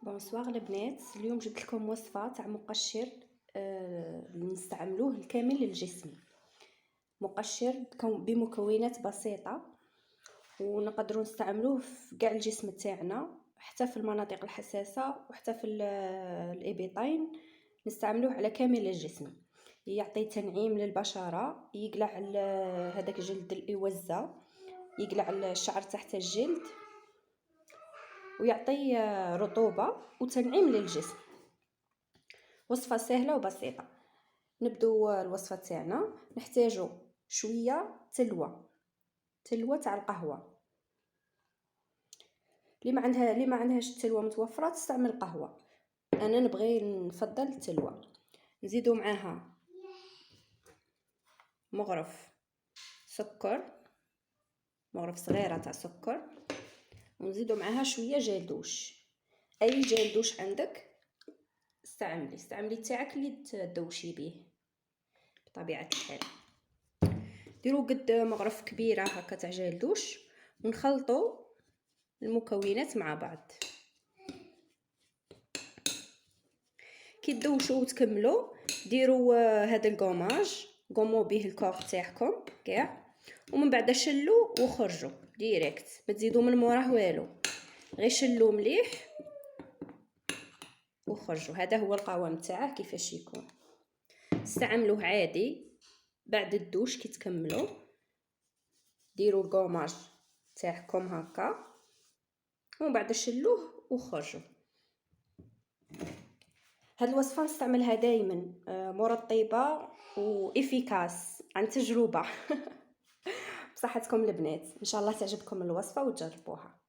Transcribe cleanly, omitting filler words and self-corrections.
بونسوار البنات، اليوم جبت لكم وصفه تاع مقشر نستعملوه الكامل للجسم. مقشر بمكونات بسيطه ونقدروا نستعملوه في كاع الجسم تاعنا، حتى في المناطق الحساسه وحتى في الابيطين نستعملوه على كامل الجسم. يعطي تنعيم للبشره، يقلع هذاك الجلد الإوزة، يقلع الشعر تحت الجلد ويعطي رطوبة وتنعيم للجسم. وصفة سهلة وبسيطة. نبدو الوصفة تاعنا. نحتاجو شوية تلوة تاع القهوة. اللي ما عندهاش التلوة متوفرة تستعمل قهوة، انا نفضل التلوة. نزيدو معاها مغرف صغيرة تاع سكر، ونزيدو معاها شويه جيل دوش. اي جيل دوش عندك استعملي تاعك اللي تدوشي به بطبيعه الحال. ديروا قد مغرف كبيره هكا تاع جيل دوش ونخلطوا المكونات مع بعض. كي تدوشوا وتكملوا ديروا هذا الكوماج، قوموا به الكوغ تاعكم كاع، ومن بعد شلوا وخرجوا ديريكت، ما تزيدوا من موراه والو، غير شلوا مليح وخرجوا. هذا هو القوام تاعه كيفاش يكون. استعملوه عادي بعد الدوش. كي تكملوا ديروا الكوماج تاعكم هكا ومن بعد شلوه وخرجوا. هاد الوصفه نستعملها دائما مرطبه وافيكاس عن تجربه. بصحتكم البنات، ان شاء الله تعجبكم الوصفه وتجربوها.